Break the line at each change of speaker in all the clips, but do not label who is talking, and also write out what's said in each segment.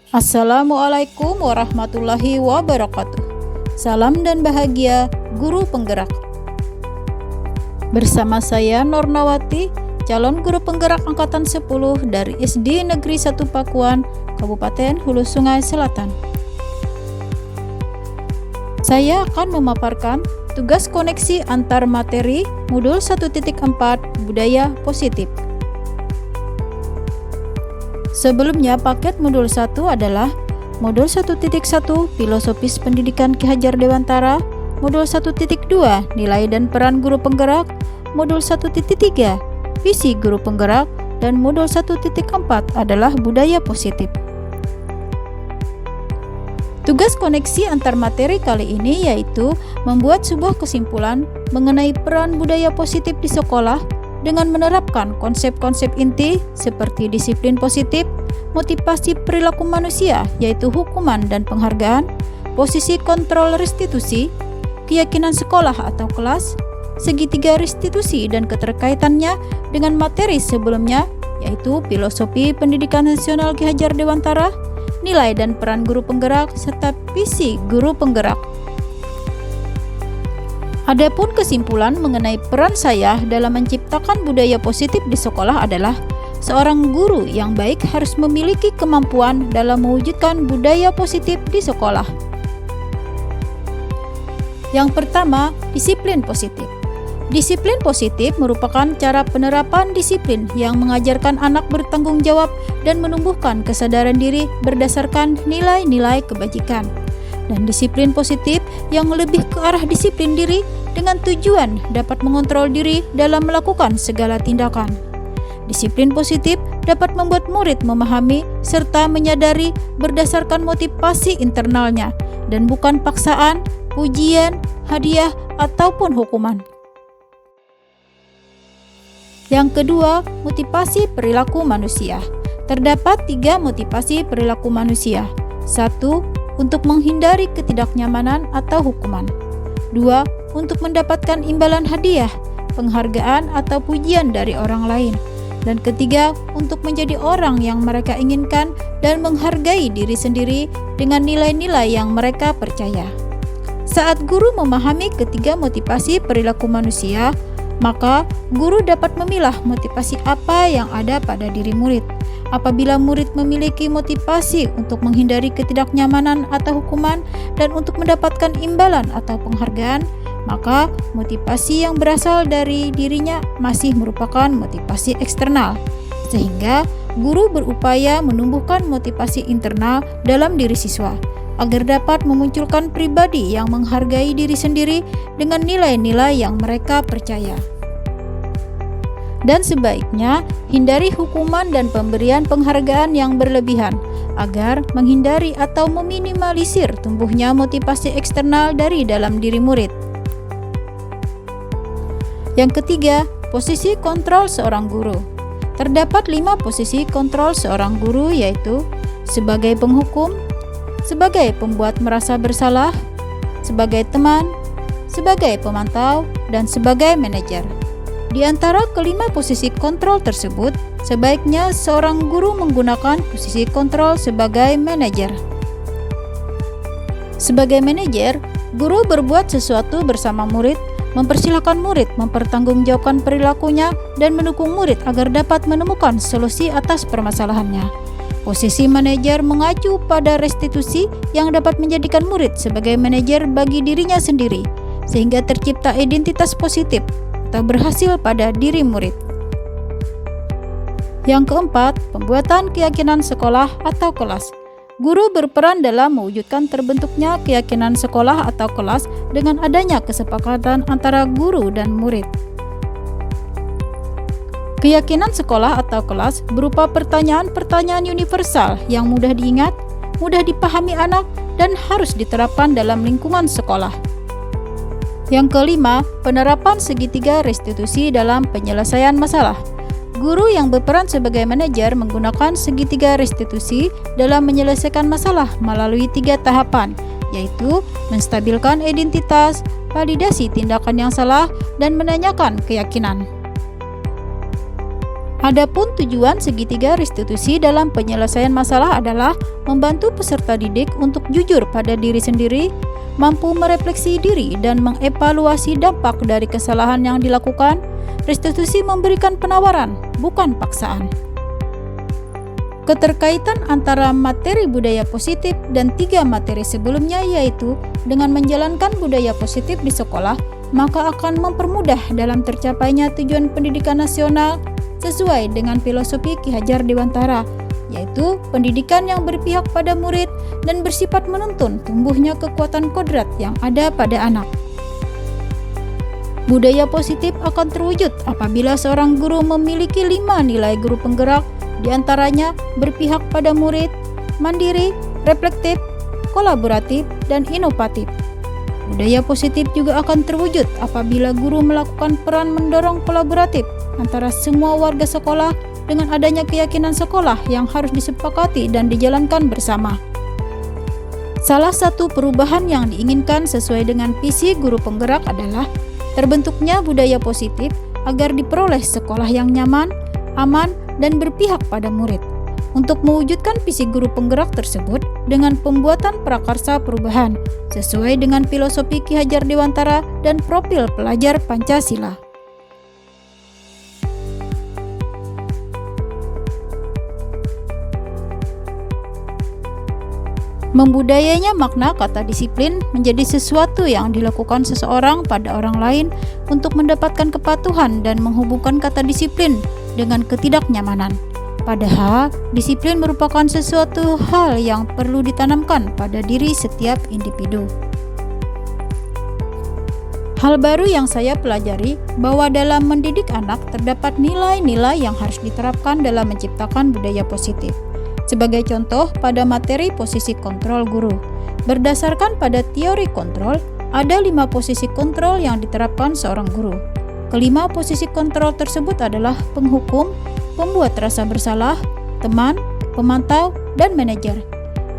Assalamualaikum warahmatullahi wabarakatuh. Salam dan bahagia guru penggerak. Bersama saya Nornawati, calon guru penggerak angkatan 10 dari SD Negeri 1 Pakuan, Kabupaten Hulu Sungai Selatan. Saya akan memaparkan tugas koneksi antar materi modul 1.4 Budaya Positif. Sebelumnya, paket modul 1 adalah modul 1.1 Filosofis Pendidikan Ki Hajar Dewantara, modul 1.2 Nilai dan Peran Guru Penggerak, modul 1.3 Visi Guru Penggerak, dan modul 1.4 adalah Budaya Positif. Tugas koneksi antar materi kali ini yaitu membuat sebuah kesimpulan mengenai peran budaya positif di sekolah dengan menerapkan konsep-konsep inti seperti disiplin positif, motivasi perilaku manusia yaitu hukuman dan penghargaan, posisi kontrol restitusi, keyakinan sekolah atau kelas, segitiga restitusi dan keterkaitannya dengan materi sebelumnya yaitu Filosofi Pendidikan Nasional Ki Hajar Dewantara, Nilai dan Peran Guru Penggerak, serta Visi Guru Penggerak. Adapun kesimpulan mengenai peran saya dalam menciptakan budaya positif di sekolah adalah seorang guru yang baik harus memiliki kemampuan dalam mewujudkan budaya positif di sekolah. Yang pertama, disiplin positif. Disiplin positif merupakan cara penerapan disiplin yang mengajarkan anak bertanggung jawab dan menumbuhkan kesadaran diri berdasarkan nilai-nilai kebajikan. Dan disiplin positif yang lebih ke arah disiplin diri dengan tujuan dapat mengontrol diri dalam melakukan segala tindakan. Disiplin positif dapat membuat murid memahami serta menyadari berdasarkan motivasi internalnya dan bukan paksaan, pujian, hadiah, ataupun hukuman. Yang kedua, motivasi perilaku manusia. Terdapat 3 motivasi perilaku manusia. 1. Untuk menghindari ketidaknyamanan atau hukuman. 2. Untuk mendapatkan imbalan hadiah, penghargaan atau pujian dari orang lain. Dan ketiga, untuk menjadi orang yang mereka inginkan dan menghargai diri sendiri dengan nilai-nilai yang mereka percaya. Saat guru memahami ketiga motivasi perilaku manusia, maka guru dapat memilah motivasi apa yang ada pada diri murid. Apabila murid memiliki motivasi untuk menghindari ketidaknyamanan atau hukuman dan untuk mendapatkan imbalan atau penghargaan, maka motivasi yang berasal dari dirinya masih merupakan motivasi eksternal. Sehingga guru berupaya menumbuhkan motivasi internal dalam diri siswa agar dapat memunculkan pribadi yang menghargai diri sendiri dengan nilai-nilai yang mereka percaya. Dan sebaiknya hindari hukuman dan pemberian penghargaan yang berlebihan agar menghindari atau meminimalisir tumbuhnya motivasi eksternal dari dalam diri murid. Yang ketiga, posisi kontrol seorang guru. Terdapat 5 posisi kontrol seorang guru yaitu sebagai penghukum, sebagai pembuat merasa bersalah, sebagai teman, sebagai pemantau, dan sebagai manajer. Di antara kelima posisi kontrol tersebut, sebaiknya seorang guru menggunakan posisi kontrol sebagai manajer. Sebagai manajer, guru berbuat sesuatu bersama murid, mempersilahkan murid mempertanggungjawabkan perilakunya, dan mendukung murid agar dapat menemukan solusi atas permasalahannya. Posisi manajer mengacu pada restitusi yang dapat menjadikan murid sebagai manajer bagi dirinya sendiri, sehingga tercipta identitas positif atau berhasil pada diri murid. Yang keempat, pembuatan keyakinan sekolah atau kelas. Guru berperan dalam mewujudkan terbentuknya keyakinan sekolah atau kelas dengan adanya kesepakatan antara guru dan murid. Keyakinan sekolah atau kelas berupa pertanyaan-pertanyaan universal yang mudah diingat, mudah dipahami anak, dan harus diterapkan dalam lingkungan sekolah. Yang kelima, penerapan segitiga restitusi dalam penyelesaian masalah. Guru yang berperan sebagai manajer menggunakan segitiga restitusi dalam menyelesaikan masalah melalui 3 tahapan, yaitu menstabilkan identitas, validasi tindakan yang salah, dan menanyakan keyakinan. Adapun tujuan segitiga restitusi dalam penyelesaian masalah adalah membantu peserta didik untuk jujur pada diri sendiri, mampu merefleksi diri dan mengevaluasi dampak dari kesalahan yang dilakukan. Restitusi memberikan penawaran, bukan paksaan. Keterkaitan antara materi budaya positif dan 3 materi sebelumnya, yaitu dengan menjalankan budaya positif di sekolah, maka akan mempermudah dalam tercapainya tujuan pendidikan nasional sesuai dengan filosofi Ki Hajar Dewantara, yaitu pendidikan yang berpihak pada murid dan bersifat menuntun tumbuhnya kekuatan kodrat yang ada pada anak. Budaya positif akan terwujud apabila seorang guru memiliki 5 nilai guru penggerak, diantaranya berpihak pada murid, mandiri, reflektif, kolaboratif, dan inovatif. Budaya positif juga akan terwujud apabila guru melakukan peran mendorong kolaboratif antara semua warga sekolah dengan adanya keyakinan sekolah yang harus disepakati dan dijalankan bersama. Salah satu perubahan yang diinginkan sesuai dengan visi guru penggerak adalah terbentuknya budaya positif agar diperoleh sekolah yang nyaman, aman, dan berpihak pada murid. Untuk mewujudkan visi guru penggerak tersebut dengan pembuatan prakarsa perubahan sesuai dengan filosofi Ki Hajar Dewantara dan profil pelajar Pancasila. Membudayanya makna kata disiplin menjadi sesuatu yang dilakukan seseorang pada orang lain untuk mendapatkan kepatuhan dan menghubungkan kata disiplin dengan ketidaknyamanan. Padahal, disiplin merupakan sesuatu hal yang perlu ditanamkan pada diri setiap individu. Hal baru yang saya pelajari bahwa dalam mendidik anak terdapat nilai-nilai yang harus diterapkan dalam menciptakan budaya positif. Sebagai contoh, pada materi posisi kontrol guru. Berdasarkan pada teori kontrol, ada 5 posisi kontrol yang diterapkan seorang guru. Kelima posisi kontrol tersebut adalah penghukum, pembuat rasa bersalah, teman, pemantau, dan manajer.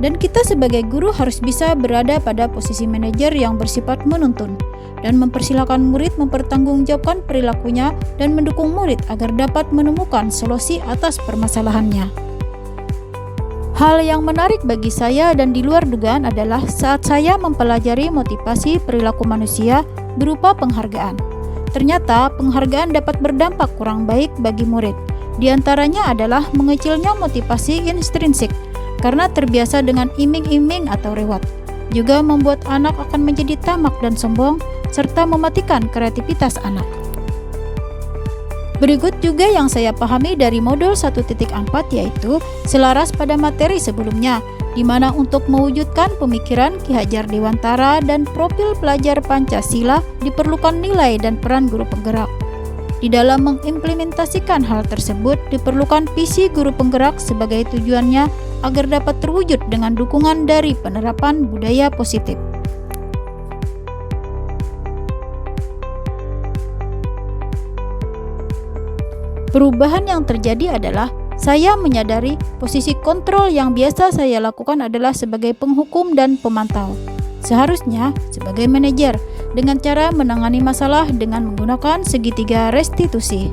Dan kita sebagai guru harus bisa berada pada posisi manajer yang bersifat menuntun dan mempersilahkan murid mempertanggungjawabkan perilakunya dan mendukung murid agar dapat menemukan solusi atas permasalahannya. Hal yang menarik bagi saya dan di luar dugaan adalah saat saya mempelajari motivasi perilaku manusia berupa penghargaan. Ternyata penghargaan dapat berdampak kurang baik bagi murid. Di antaranya adalah mengecilnya motivasi intrinsik karena terbiasa dengan iming-iming atau reward. Juga membuat anak akan menjadi tamak dan sombong serta mematikan kreativitas anak. Berikut juga yang saya pahami dari modul 1.4, yaitu selaras pada materi sebelumnya, di mana untuk mewujudkan pemikiran Ki Hajar Dewantara dan profil pelajar Pancasila diperlukan nilai dan peran guru penggerak. Di dalam mengimplementasikan hal tersebut diperlukan visi guru penggerak sebagai tujuannya agar dapat terwujud dengan dukungan dari penerapan budaya positif. Perubahan yang terjadi adalah saya menyadari posisi kontrol yang biasa saya lakukan adalah sebagai penghukum dan pemantau. Seharusnya sebagai manajer dengan cara menangani masalah dengan menggunakan segitiga restitusi.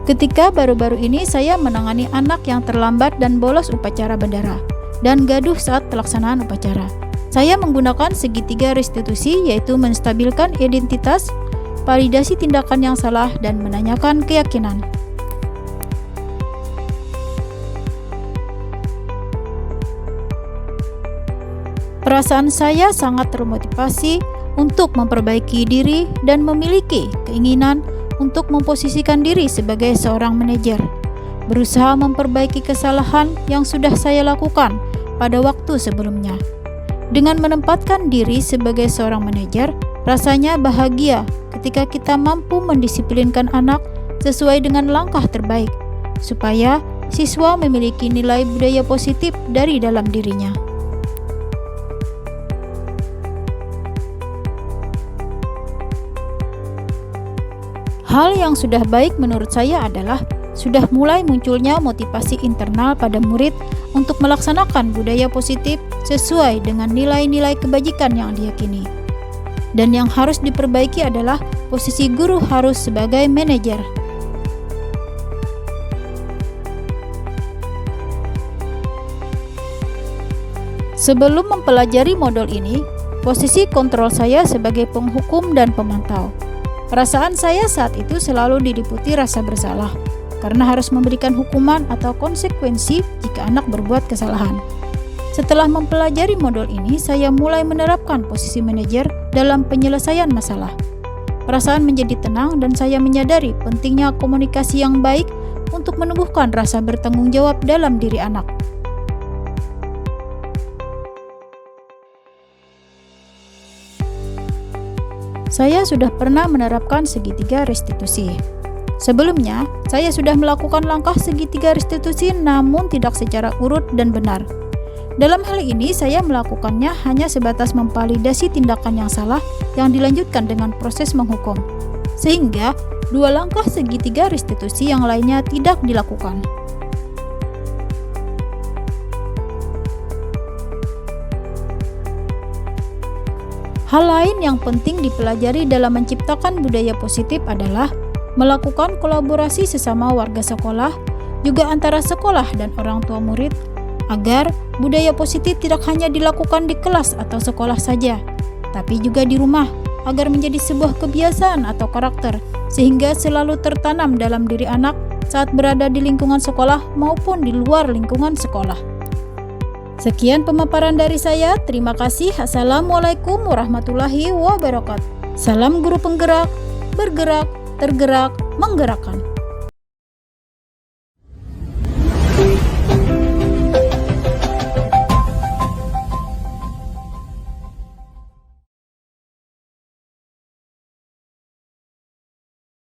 Ketika baru-baru ini saya menangani anak yang terlambat dan bolos upacara bendera dan gaduh saat pelaksanaan upacara. Saya menggunakan segitiga restitusi, yaitu menstabilkan identitas, validasi tindakan yang salah, dan menanyakan keyakinan. Perasaan saya sangat termotivasi untuk memperbaiki diri dan memiliki keinginan untuk memposisikan diri sebagai seorang manajer, berusaha memperbaiki kesalahan yang sudah saya lakukan pada waktu sebelumnya. Dengan menempatkan diri sebagai seorang manajer, rasanya bahagia ketika kita mampu mendisiplinkan anak sesuai dengan langkah terbaik, supaya siswa memiliki nilai budaya positif dari dalam dirinya. Hal yang sudah baik menurut saya adalah sudah mulai munculnya motivasi internal pada murid untuk melaksanakan budaya positif sesuai dengan nilai-nilai kebajikan yang diyakini. Dan yang harus diperbaiki adalah posisi guru harus sebagai manajer. Sebelum mempelajari modul ini, posisi kontrol saya sebagai penghukum dan pemantau. Perasaan saya saat itu selalu diliputi rasa bersalah, karena harus memberikan hukuman atau konsekuensi jika anak berbuat kesalahan. Setelah mempelajari modul ini, saya mulai menerapkan posisi manajer dalam penyelesaian masalah. Perasaan menjadi tenang dan saya menyadari pentingnya komunikasi yang baik untuk menumbuhkan rasa bertanggung jawab dalam diri anak. Saya sudah pernah menerapkan segitiga restitusi. Sebelumnya, saya sudah melakukan langkah segitiga restitusi namun tidak secara urut dan benar. Dalam hal ini, saya melakukannya hanya sebatas memvalidasi tindakan yang salah yang dilanjutkan dengan proses menghukum. Sehingga, 2 langkah segitiga restitusi yang lainnya tidak dilakukan. Hal lain yang penting dipelajari dalam menciptakan budaya positif adalah melakukan kolaborasi sesama warga sekolah, juga antara sekolah dan orang tua murid, agar budaya positif tidak hanya dilakukan di kelas atau sekolah saja, tapi juga di rumah, agar menjadi sebuah kebiasaan atau karakter, sehingga selalu tertanam dalam diri anak saat berada di lingkungan sekolah maupun di luar lingkungan sekolah. Sekian pemaparan dari saya, terima kasih. Assalamualaikum warahmatullahi wabarakatuh. Salam guru penggerak, bergerak, tergerak, menggerakkan.